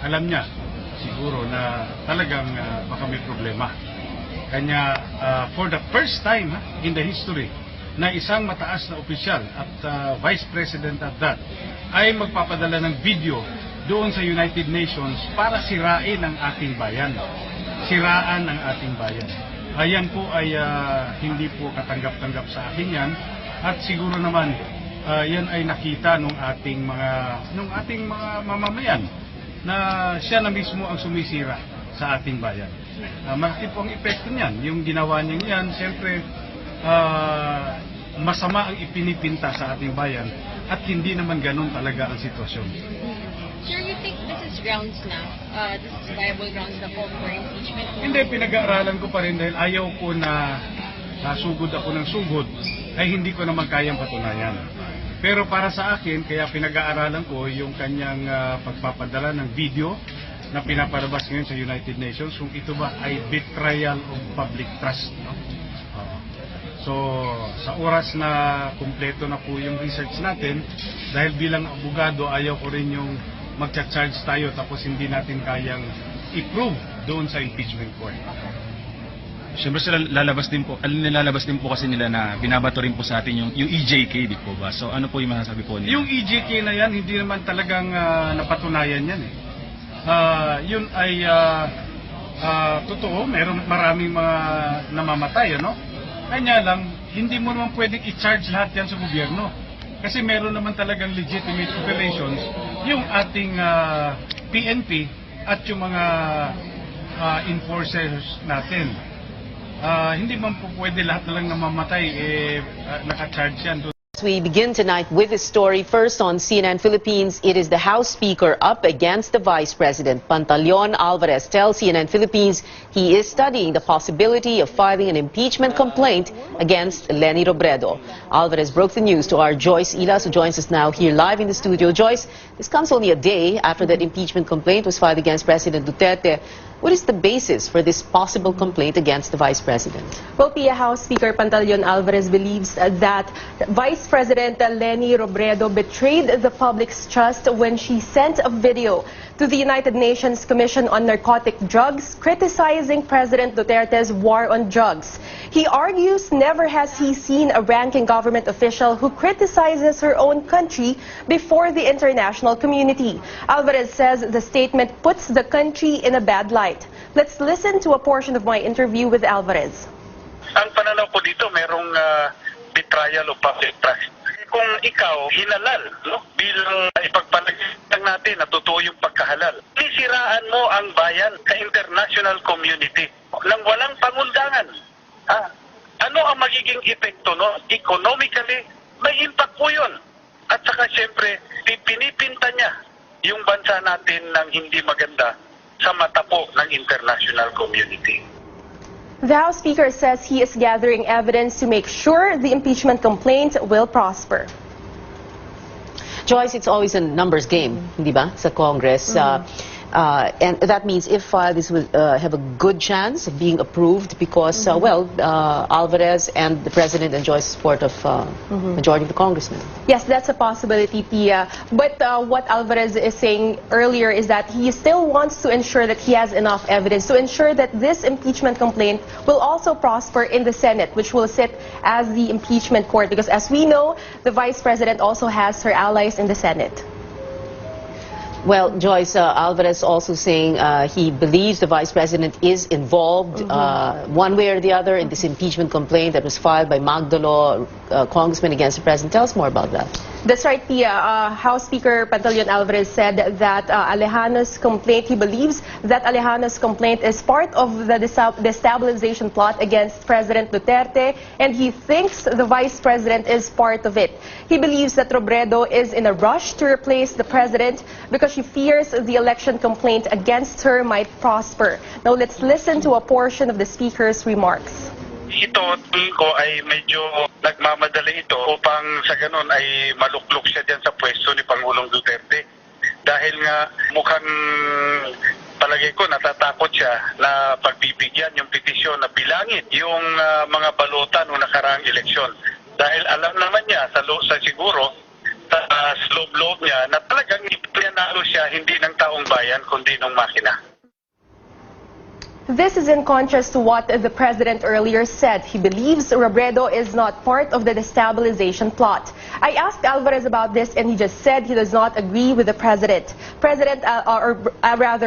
Alam niya siguro na talagang baka may problema. Kanya for the first time in the history na isang mataas na opisyal at Vice President at that ay magpapadala ng video doon sa United Nations para sirain ang ating bayan. Siraan ang ating bayan. Ayan po ay hindi po katanggap-tanggap sa akin yan at siguro naman yan ay nakita nung ating mga mamamayan na siya na mismo ang sumisira sa ating bayan. Malaki po ang epekto niyan. Yung ginawa niya yan, siyempre masama ang ipinipinta sa ating bayan at hindi naman ganun talaga ang sitwasyon. Sir, you think this is grounds na? This is viable grounds na call for impeachment? Hindi, pinag-aaralan ko pa rin dahil ayaw ko na sugod ako ng sugod ay hindi ko naman kayang patunayan. Pero para sa akin, kaya pinag-aaralan ko yung kanyang pagpapadala ng video na pinapalabas ngayon sa United Nations kung ito ba ay betrayal of public trust. No? So, sa oras na kumpleto na po yung research natin, dahil bilang abogado, ayaw ko rin yung magcha-charge tayo tapos hindi natin kayang i-prove doon sa impeachment court. Siyempre sila lalabas din po kasi nila na binabato rin po sa atin yung EJK, di po ba? So ano po yung masasabi po nila? Yung EJK na yan, hindi naman talagang napatunayan yan eh. Yun ay totoo, maraming mga namamatay, ano? Kanya lang, hindi mo naman pwedeng i-charge lahat yan sa gobyerno. Kasi meron naman talagang legitimate operations yung ating PNP at yung mga enforcers natin. Hindi man po pwede lahat na lang namamatay naka-charge yan. We begin tonight with this story. First on CNN Philippines, it is the House Speaker up against the Vice President. Pantaleon Alvarez tells CNN Philippines he is studying the possibility of filing an impeachment complaint against Leni Robredo. Alvarez broke the news to our Joyce Ilas, who joins us now here live in the studio. Joyce, this comes only a day after that impeachment complaint was filed against President Duterte. What is the basis for this possible complaint against the Vice President? Well, PIA House Speaker Pantaleon Alvarez believes that Vice President Leni Robredo betrayed the public's trust when she sent a video to the United Nations Commission on Narcotic Drugs criticizing President Duterte's war on drugs. He argues never has he seen a ranking government official who criticizes her own country before the international community. Alvarez says the statement puts the country in a bad light. Let's listen to a portion of my interview with Alvarez. Ang pananaw ko dito, merong betrayal of public trust. Kung ikaw hinalal, no, bilang ipagpalagay natin na totoo yung pagkahalal, sisiraan mo ang bayan sa international community nang walang pangundangan. Ano ang magiging epekto, no? Economically, may impact po yun. At saka siyempre, pinipinta niya yung bansa natin ng hindi maganda sa mata po ng international community. The House Speaker says he is gathering evidence to make sure the impeachment complaint will prosper. Joyce, it's always a numbers game, di ba, sa Congress. And that means if this will have a good chance of being approved because, Alvarez and the President enjoys support of majority of the congressmen. Yes, that's a possibility, Pia. But what Alvarez is saying earlier is that he still wants to ensure that he has enough evidence to ensure that this impeachment complaint will also prosper in the Senate, which will sit as the impeachment court. Because as we know, the Vice President also has her allies in the Senate. Well, Joyce, Alvarez also saying he believes the Vice President is involved one way or the other in this impeachment complaint that was filed by Magdalo, Congressman against the President. Tell us more about that. That's right, Pia. House Speaker Pantaleon Alvarez said that Alejano's complaint, he believes that Alejano's complaint is part of the destabilization plot against President Duterte, and he thinks the Vice President is part of it. He believes that Robredo is in a rush to replace the President because she fears the election complaint against her might prosper. Now let's listen to a portion of the Speaker's remarks. Ito, tingin ko ay medyo nagmamadali ito upang sa ganun ay maluklok siya dyan sa pwesto ni Pangulong Duterte. Dahil nga mukhang palagay ko natatakot siya na pagbibigyan yung petisyon na bilangin yung mga balota noong nakaraang eleksyon. Dahil alam naman niya sa siguro sa loob-loob niya na talagang ipinanalo siya hindi ng taong bayan kundi ng makina. This is in contrast to what the president earlier said. He believes Robredo is not part of the destabilization plot. I asked Alvarez about this and he just said he does not agree with the president.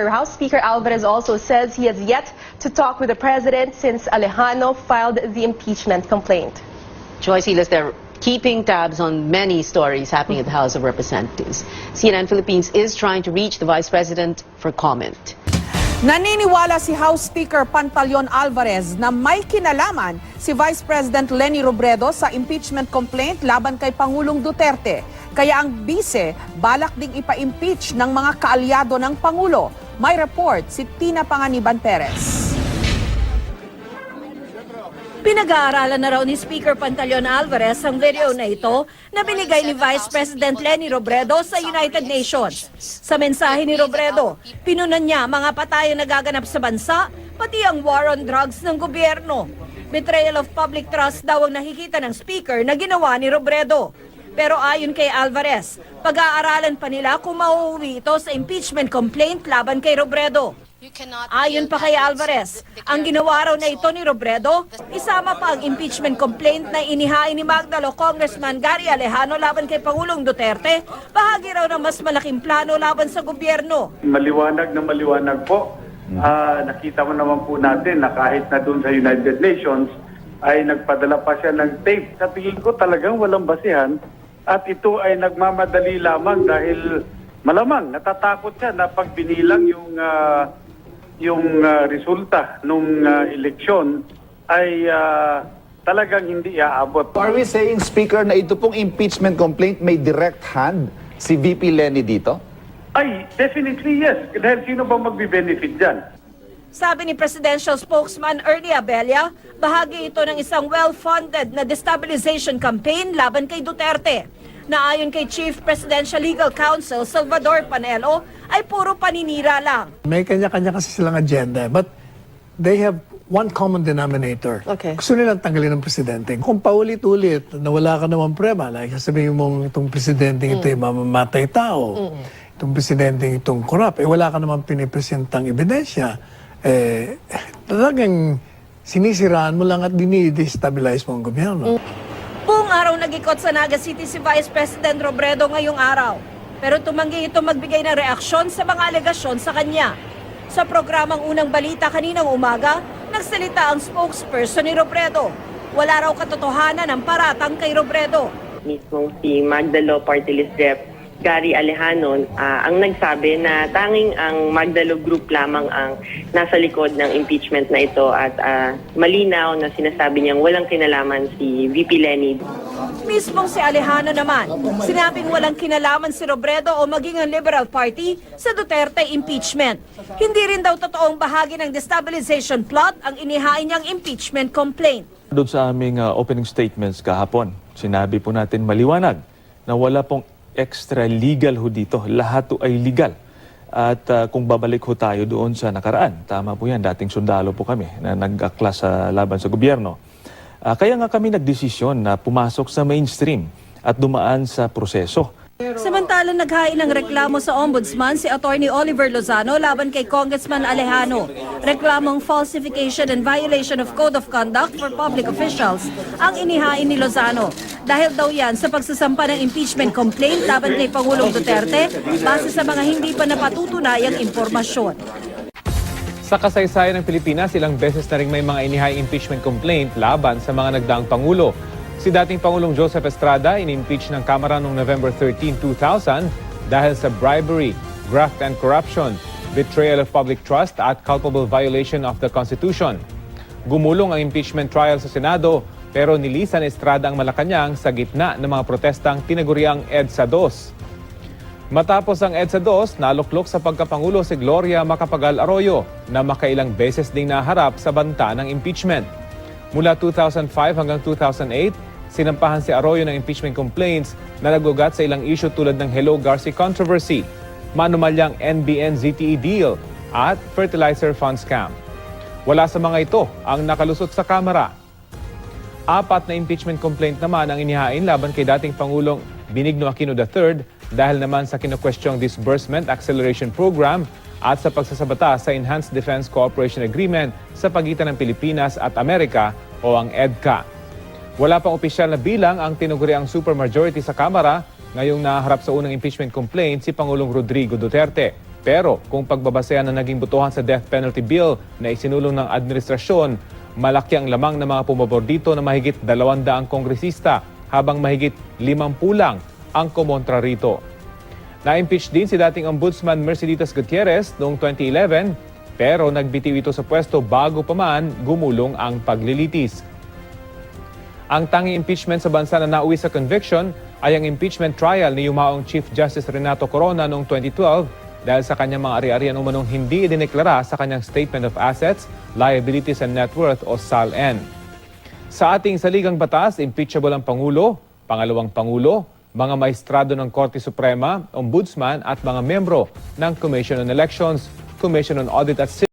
House Speaker Alvarez also says he has yet to talk with the president since Alejano filed the impeachment complaint. Joyce Hilas, they're keeping tabs on many stories happening at the House of Representatives. CNN Philippines is trying to reach the Vice President for comment. Naniniwala si House Speaker Pantaleon Alvarez na may kinalaman si Vice President Leni Robredo sa impeachment complaint laban kay Pangulong Duterte. Kaya ang bise, balak ding ipa-impeach ng mga kaalyado ng Pangulo. May report si Tina Panganiban Perez. Pinag-aaralan na raw ni Speaker Pantaleon Alvarez ang video na ito na binigay ni Vice President Leni Robredo sa United Nations. Sa mensahe ni Robredo, pinunan niya mga patayang nagaganap sa bansa, pati ang war on drugs ng gobyerno. Betrayal of public trust daw ang nakikita ng Speaker na ginawa ni Robredo. Pero ayon kay Alvarez, pag-aaralan pa nila kung mauuwi ito sa impeachment complaint laban kay Robredo. Ayon pa kay Alvarez, ang ginawa raw na ito ni Robredo, isama pa ang impeachment complaint na inihain ni Magdalo Congressman Gary Alejano laban kay Pangulong Duterte, bahagi raw ng mas malaking plano laban sa gobyerno. Maliwanag na maliwanag po. Nakita mo naman po natin na kahit na doon sa United Nations ay nagpadala pa siya ng tape. Sa tingin ko talagang walang basihan at ito ay nagmamadali lamang dahil malamang natatakot siya na pag binilang yung resulta nung eleksyon ay talagang hindi iaabot. Are we saying, Speaker, na ito pong impeachment complaint may direct hand si VP Leni dito? Ay, definitely yes. Dahil sino ba magbe-benefit dyan? Sabi ni Presidential Spokesman Ernie Abella, bahagi ito ng isang well-funded na destabilization campaign laban kay Duterte, na ayon kay Chief Presidential Legal Counsel Salvador Panelo ay puro paninira lang. May kanya-kanya kasi silang agenda, but they have one common denominator. Okay. Gusto nilang tanggalin ng presidente. Kung paulit-ulit na wala ka naman prema, like sasabihin mong itong presidente ito ay mamamatay tao, itong presidente itong korap, wala ka naman pinipresentang ebidensya, talagang sinisiraan mo lang at dinidestabilize mo ang gobyerno. Buong araw nag-ikot sa Naga City si Vice President Robredo ngayong araw. Pero tumanggi ito magbigay ng reaksyon sa mga alegasyon sa kanya. Sa programang Unang Balita kaninang umaga, nagsalita ang spokesperson ni Robredo. Wala raw katotohanan ang paratang kay Robredo. Mismong si Magdalo Party List Rep Gary Alejano ang nagsabi na tanging ang Magdalo Group lamang ang nasa likod ng impeachment na ito at malinaw na sinasabi niyang walang kinalaman si VP Leni. Mismong si Alejano naman, sinabing walang kinalaman si Robredo o maging ang Liberal Party sa Duterte impeachment. Hindi rin daw totoong bahagi ng destabilization plot ang inihain niyang impeachment complaint. Doon sa aming opening statements kahapon, sinabi po natin maliwanag na wala pong extra legal ho dito. Lahat ho ay legal. At kung babalik ho tayo doon sa nakaraan, tama po yan, dating sundalo po kami na nag-aklas sa laban sa gobyerno. Kaya nga kami nagdesisyon na pumasok sa mainstream at dumaan sa proseso. Samantalang naghain ng reklamo sa Ombudsman si Attorney Oliver Lozano laban kay Congressman Alejano. Reklamong falsification and violation of Code of Conduct for public officials ang inihain ni Lozano. Dahil daw yan sa pagsasampa ng impeachment complaint laban kay Pangulong Duterte base sa mga hindi pa napatutunayang impormasyon. Sa kasaysayan ng Pilipinas, ilang beses na rin may mga inihaing impeachment complaint laban sa mga nagdaang Pangulo. Si dating Pangulong Joseph Estrada in-impeach ng Kamara noong November 13, 2000 dahil sa bribery, graft and corruption, betrayal of public trust at culpable violation of the Constitution. Gumulong ang impeachment trial sa Senado pero nilisan Estrada ang Malacanang sa gitna ng mga protestang tinaguriang EDSA 2. Matapos ang EDSA 2, naluklok sa pagkapangulo si Gloria Macapagal Arroyo na makailang beses ding naharap sa banta ng impeachment. Mula 2005 hanggang 2008, sinampahan si Arroyo ng impeachment complaints na nagugat sa ilang issue tulad ng Hello Garci controversy, manumalyang NBN-ZTE deal at fertilizer fund scam. Wala sa mga ito ang nakalusot sa Kamara. 4 na impeachment complaint naman ang inihain laban kay dating Pangulong Benigno Aquino III dahil naman sa kinukwestyong Disbursement Acceleration Program at sa pagsasabata sa Enhanced Defense Cooperation Agreement sa pagitan ng Pilipinas at Amerika o ang EDCA. Wala pang opisyal na bilang ang tinuguriang supermajority sa Kamara ngayong naharap sa unang impeachment complaint si Pangulong Rodrigo Duterte. Pero kung pagbabasehan na naging botohan sa death penalty bill na isinulong ng administrasyon, malaki ang lamang ng mga pumabor dito na mahigit 200 kongresista habang mahigit 50 lang ang kumontra rito. Na-impeach din si dating Ombudsman Merceditas Gutierrez noong 2011 pero nagbitiw ito sa pwesto bago pa man gumulong ang paglilitis. Ang tanging impeachment sa bansa na nauwi sa conviction ay ang impeachment trial ni yumaong Chief Justice Renato Corona noong 2012 dahil sa kanyang mga ari-arian umanong hindi idineklara sa kanyang Statement of Assets, Liabilities and Net Worth o SALN. Sa ating saligang batas, impeachable ang Pangulo, Pangalawang Pangulo, mga maestrado ng Korte Suprema, Ombudsman at mga membro ng Commission on Elections, Commission on Audit at Civil